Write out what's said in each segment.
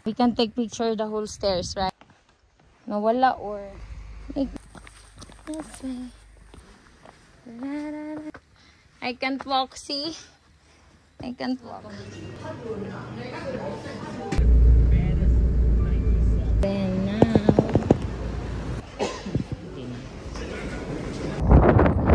We can take picture the whole stairs, right? Nawala or... That's way. I can't walk, see? I can't walk. Then now...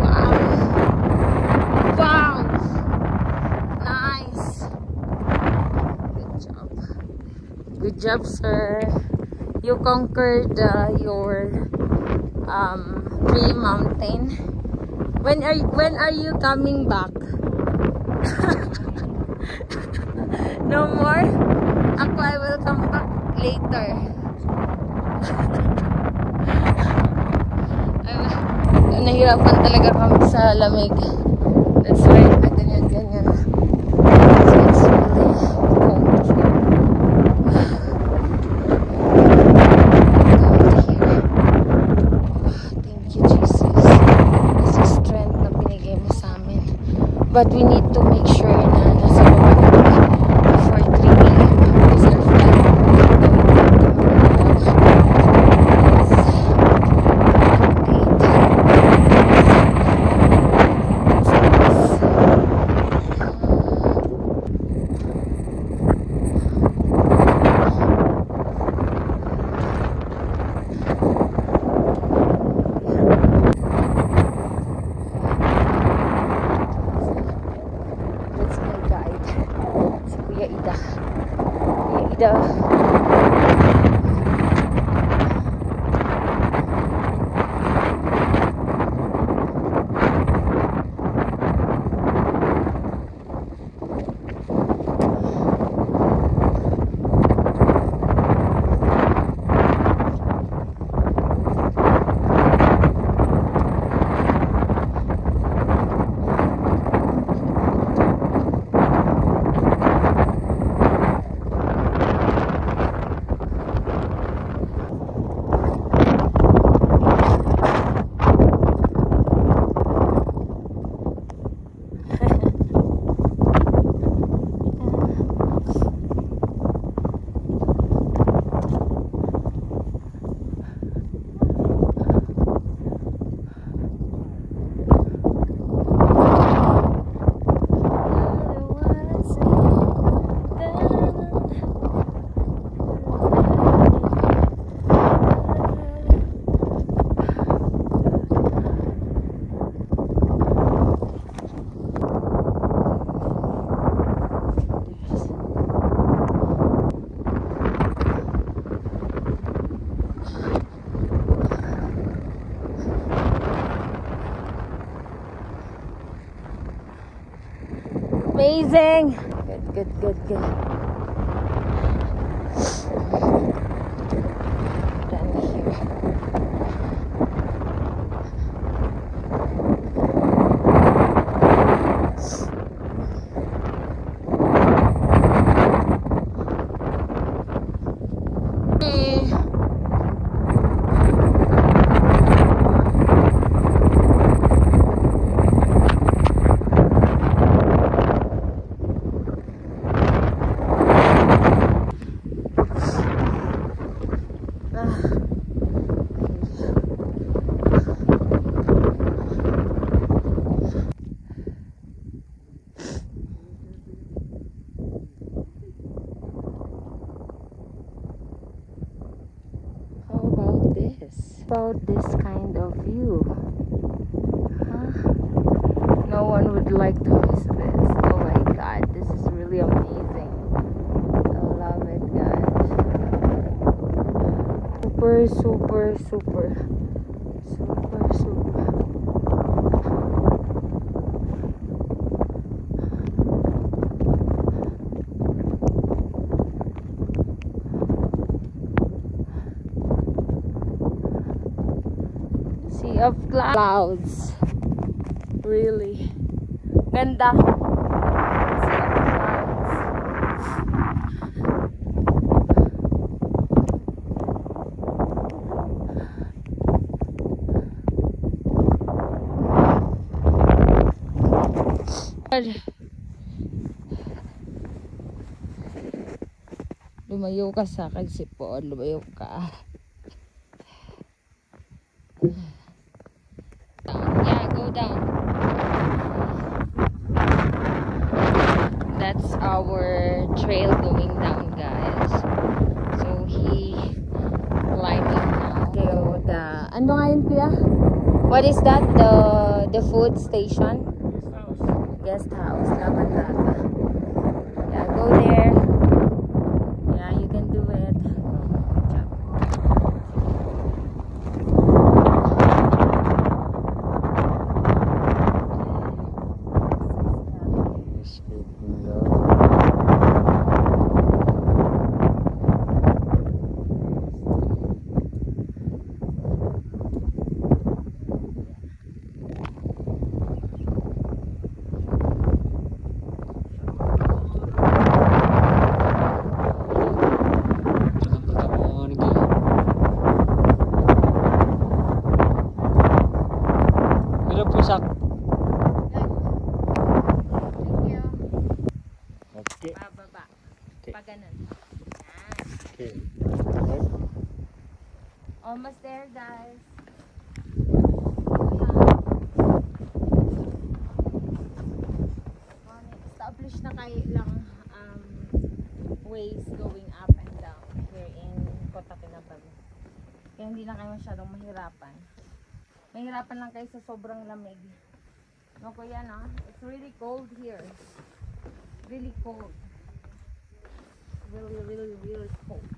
Wow! Wow! Nice! Good job. Good job, sir. You conquered your dream mountain. When are you coming back? No more? Ako, I will come back later. Nahirapan talaga kami sa lamig. That's why ganyan. So it's really cold here. Thank you, Jesus. This is strength na binigay mo sa amin. But we need to make sure na nasa baba before 3 p.m. because our flight amazing. Good. Down here. About this kind of view, huh? No one would like to miss this. Oh my god, this is really amazing. I love it, guys. Super. Of clouds, really ganda. Lumayo ka sa kagsipon. Lumayo ka. Down. Yeah, go down. That's our trail going down, guys. So he climbing now. So ano nga yun, kuya? What is that? The food station? Guest house. Laban Rata. Yeah, go there. Yeah, you can do it. Good job. Okay. Bababa. Okay. Pag ganun. Okay. Almost there, guys. Established na kayo lang ways going up and down here in Kota Kinabalu. Kaya hindi na kayo masyadong mahirapan. Mahirapan lang kayo sa sobrang lamig. No, kuya, no? It's really cold here. Really cold. Really cold.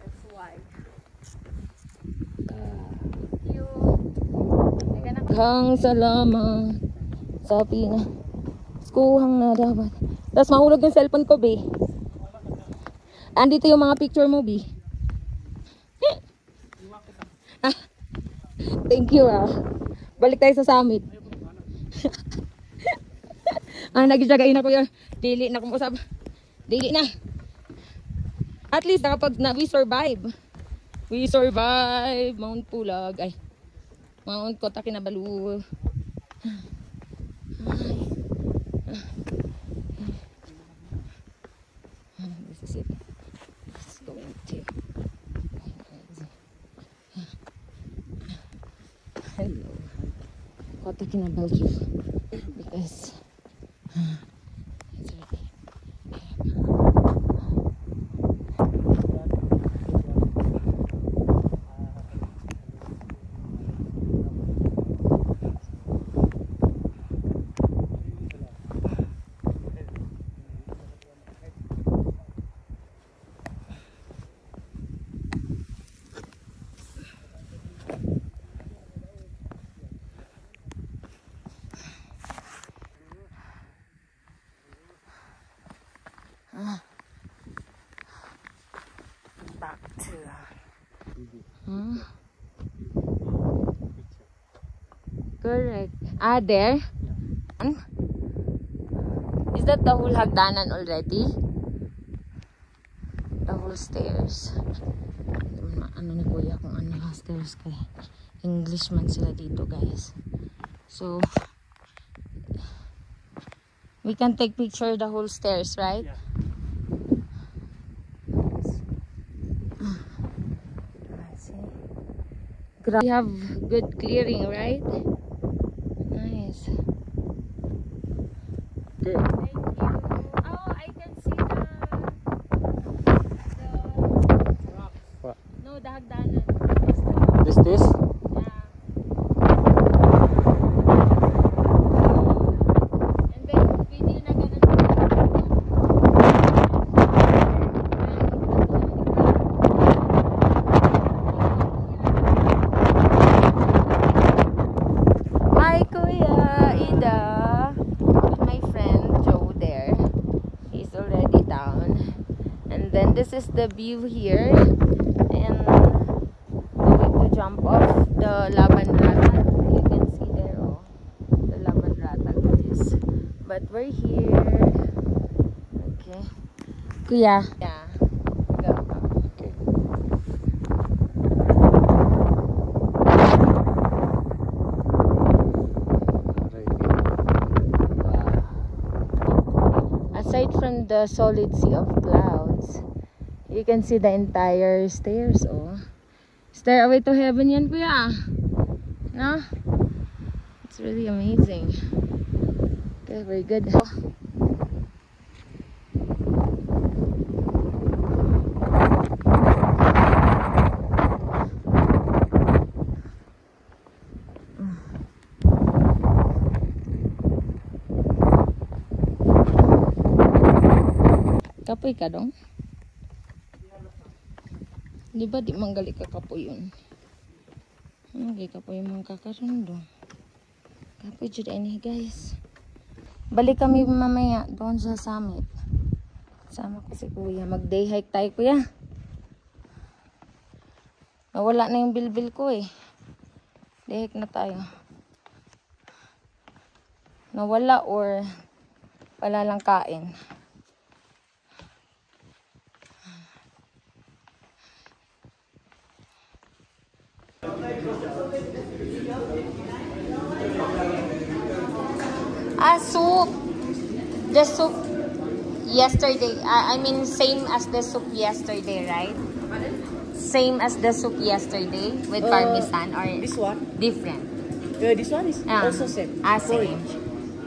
That's why. Thank you. Hang salamat sa kuhang na dapat. Tapos mahulog yung cellphone ko, be. Andito yung mga picture mo, be. Thank you, Balik tayo sa summit. Nagijagain ako yung dili na kumusap. Dili na. At least nakapag na we survive. We survive Mount Pulag. Ay. Mount Kota Kinabalu. This is it. It's going to. Hello. Kota Kinabalu. Because it's really back to correct. There? Is that the whole hagdanan already? The whole stairs. Ano ni kuya kung ano yung stairs kay Englishman sila dito, guys. So we can take picture the whole stairs, right? Yeah. We have good clearing, right? Nice. Okay. Thank you. Oh, I can see the What? no, the hagdanan. This? Yeah. And then video na ganun. Hi, Kuya Ida. With my friend Joe there. He's already down. And then this is the view here. And going to jump off the Laban Rata. You can see there, oh, the Laban Rata, guys. But we're here. Okay. Kuya. Yeah. Go. Okay. Aside from the solid sea of clouds, You can see the entire stairs, oh. Stairway to heaven yan, kuya. No? It's really amazing. Okay, very good. Kapoy ka dong? Di ba di manggali ka kapoy yun? Okay, kapoy mga kakaroon dong. Kapoy jud ini guys. Balik kami mamaya doon sa summit. Sama ko si kuya. Mag day hike tayo kuya. Nawala na yung bilbil ko eh. Day hike na tayo. Nawala or wala lang kain. Soup. The soup yesterday. I mean, same as the soup yesterday, right? Same as the soup yesterday with parmesan or This one? different? This one is also same. Same.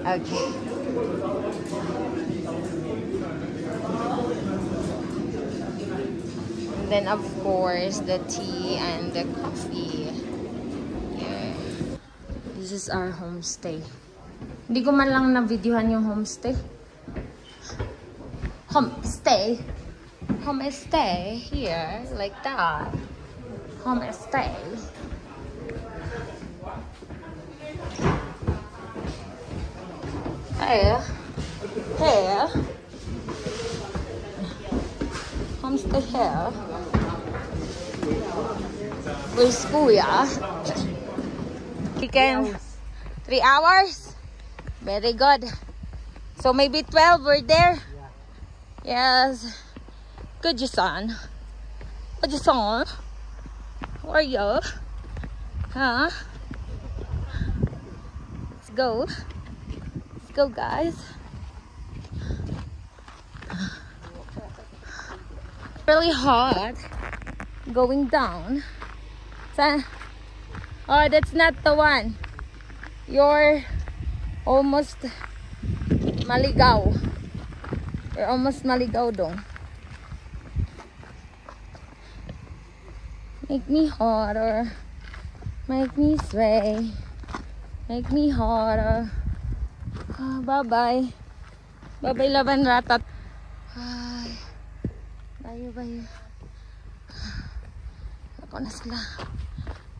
Okay. And then of course the tea and the coffee. Yeah. This is our homestay. Hindi ko man lang na-videohan yung homestay. Homestay. Homestay here, like that. Homestay. Here. Here. Homestay here. Where's Kuya? Weekend. 3 hours? Very good. So maybe 12 we're there? Yes. Good, your son. Good, your son. How are you? Huh? Let's go. Let's go, guys. Really hot. Going down. Oh, that's not the one. You're almost maligaw. You're almost maligaw dong. Make me hotter. Make me sway. Make me hotter. Oh, bye-bye. Bye-bye, laban ratat. Ay. Bayo. Ako na sila.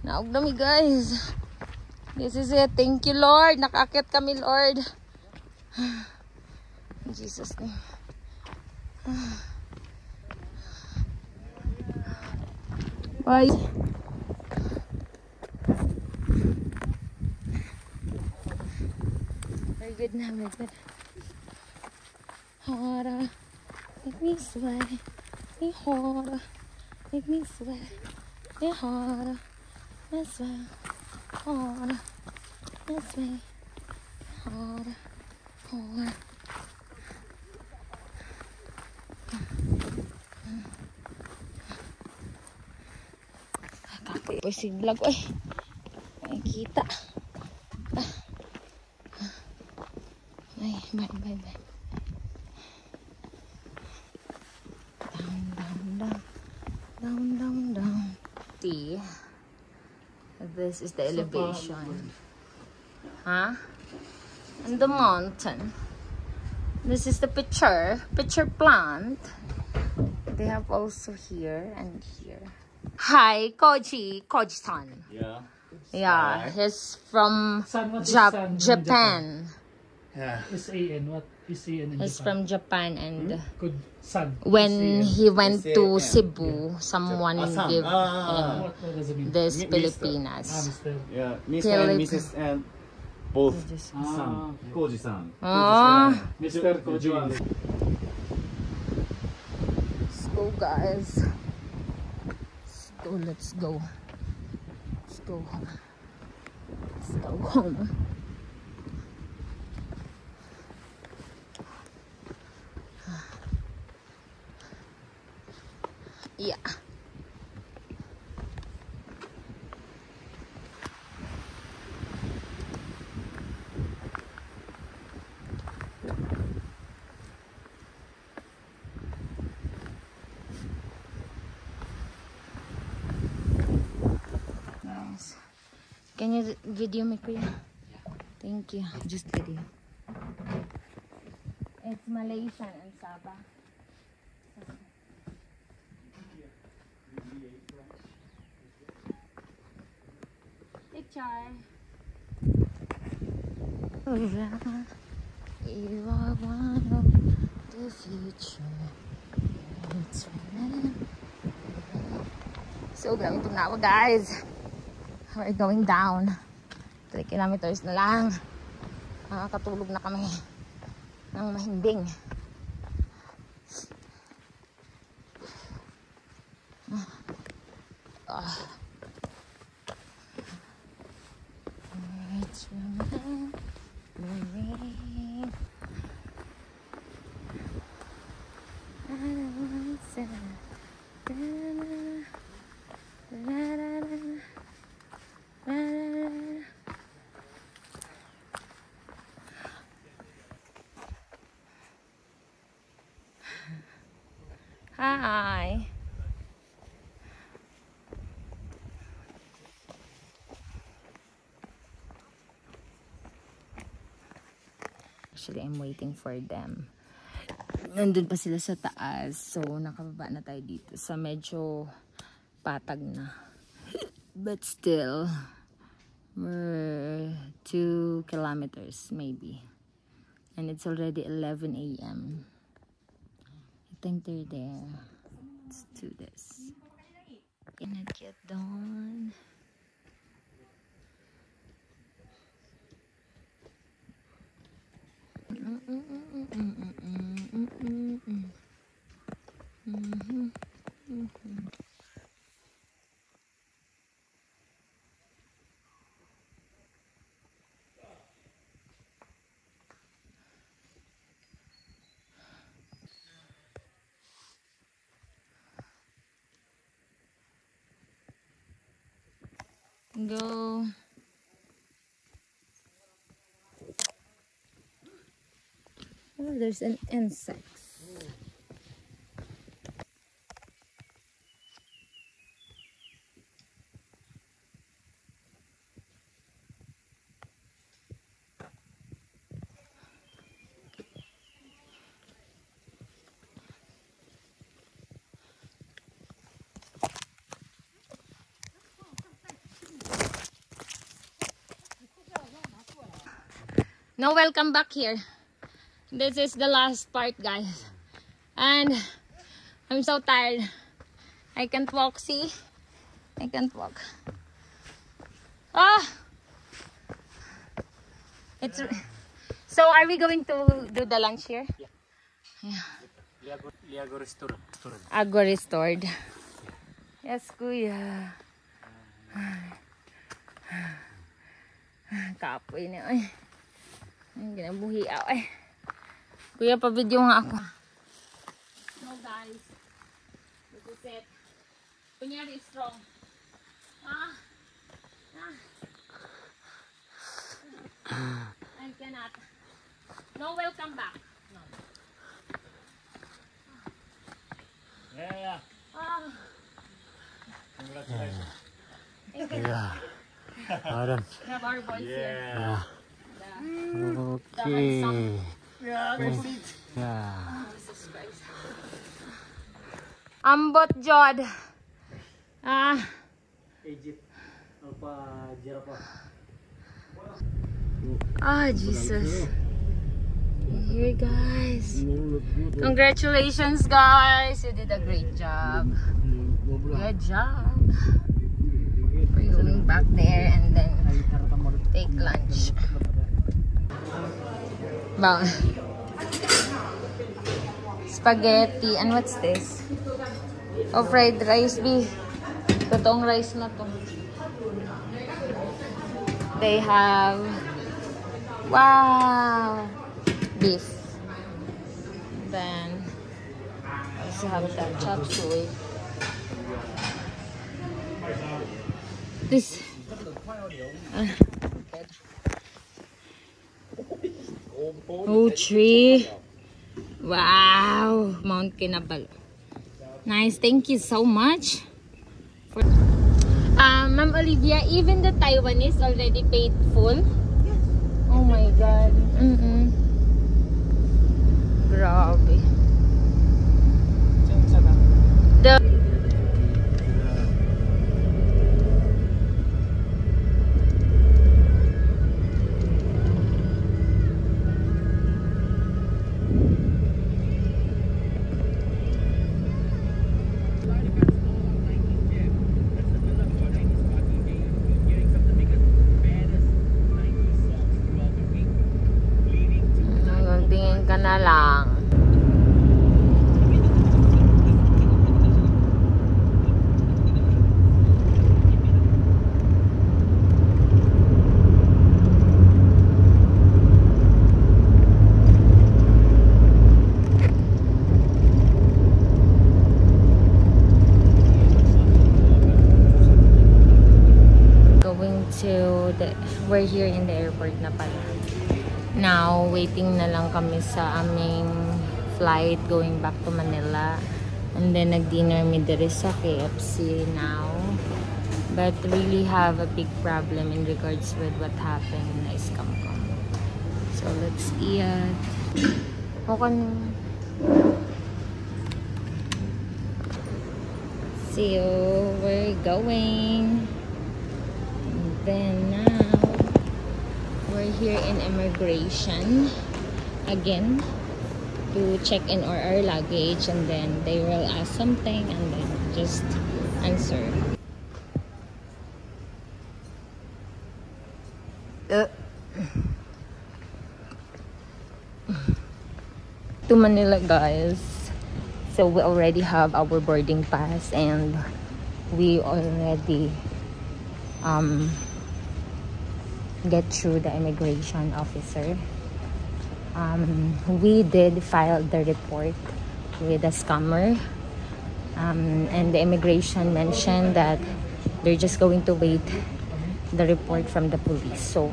Naog na mi, guys. This is it. Thank you, Lord. Nakakit kami, Lord. In Jesus' name. Bye. Very good na, very good. Harder. Make me sweat. Me harder. Make me sweat. Me harder. Me sweat. Harder. This way. Harder. Harder. Kapoy po si vlog. Uy. May kita. Ay, bye. Down. See. This is the elevation. Huh? And the mountain. This is the pitcher plant. They have also here and here. Hi, Koji-san. Yeah, he's from Japan. Yeah. S-A-N. What is A-N in He's Japan? from Japan and Good son. when he went to Cebu, someone gave him What does it mean? this Mr. Filipinas. Mr. Yeah, Mr. and Mrs. and both Ah, son, Koji-san. Oh, Mr. Koji. let's go, guys. Let's go. Let's go home. Let's go home. Yeah. Nice. Can you video me, Kuya? Thank you. Just video. It's Malaysian and Sabah. Picture. You are one of the future. So, grabe pagnawa, guys. We're going down. 3 kilometers na lang. Makakatulog na kami ng mahimbing. Hi. Actually, I'm waiting for them. Nandun pa sila sa taas. So, nakababa na tayo dito sa medyo patag na. But still, we're 2 kilometers maybe. And it's already 11 a.m. I think they're there. Let's do this. Gonna get done. Go. Oh, there's an insect. No, welcome back here. This is the last part, guys. And I'm so tired. I can't walk, see? I can't walk. Ah! It's... So, are we going to do the lunch here? Yeah. Liago Restored. Agua Restored. Yes, Kuya. Kapoy na, ay. Ay, ginabuhi ako, ay. Kuya, pa-video nga ako. No, guys. This is it. Kunyari, strong. I cannot. No, welcome back. No. Yeah. Congratulations. Yeah. Adam. We have our boys here. Yeah. Okay. Yeah. Jesus Christ. Ambot Jod. Egypt. Alpha Giraffe. Jesus. Here, guys. Congratulations, guys. You did a great job. Good job. We're going back there and then take lunch. Wow. Spaghetti. And what's this? Oh, fried rice, B. Totoong rice na to. They have... Wow! Beef. Then, also have that chop suey. This. Oh, tree. Wow. Mount Kinabalu. Nice. Thank you so much. Ma'am Olivia, even the Taiwanese already paid full? Yes. Oh my God. Grabe. The tingin ka na lang. We're here in the airport na pala. Now, waiting na lang kami sa aming flight going back to Manila. And then, nag-dinner mi diri sa KFC now. But really have a big problem in regards with what happened na scam ko. So, let's eat. See you. We're going. And then now, we're here in immigration again to check in our luggage, and then they will ask something and then just answer. To Manila, guys. So we already have our boarding pass and we already get through the immigration officer. We did file the report with a scammer, and the immigration mentioned that they're just going to wait the report from the police. So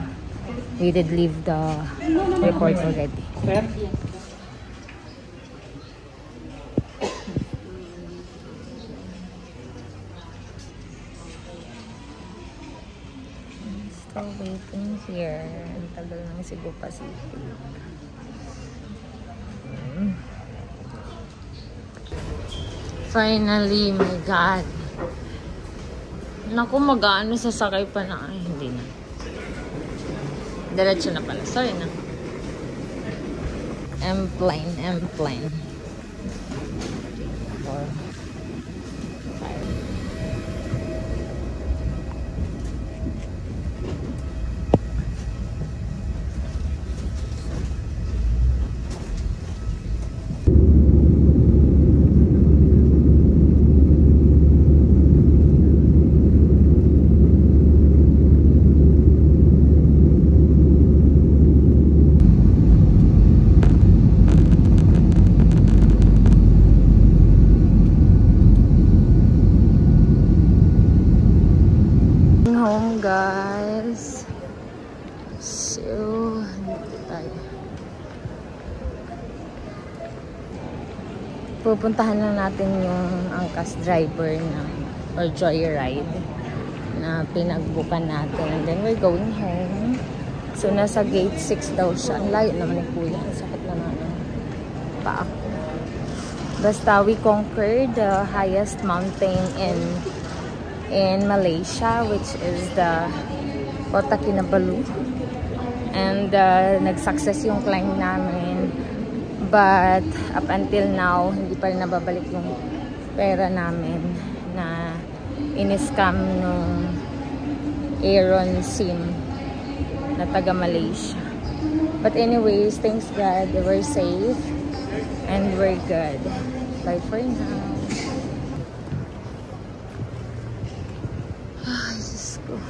we did leave the report already. Still waiting here. Ang tagal ng Cebu Pacific. Finally, my God. Naku, mag-ano sasakay pa na. Ay, hindi na. Diretso na pala. Sorry na. M-plane, M-plane. 4, 5. Home, guys. So, dito tayo. Pupuntahan na natin yung angkas driver na or joyride na pinagbukan natin, and then we're going home. So, nasa gate 6 daw siya. Ang layo naman ni Kuya. Ang sakit na naman pa ako. Basta we conquered the highest mountain in Malaysia, which is the Kota Kinabalu, and nag-success yung climb namin, but up until now hindi pa rin nababalik yung pera namin na in-scam nung Aaron Sim na taga Malaysia. But anyways, thanks God, we're safe and we're good. Bye for now. Ay, Diyos ko.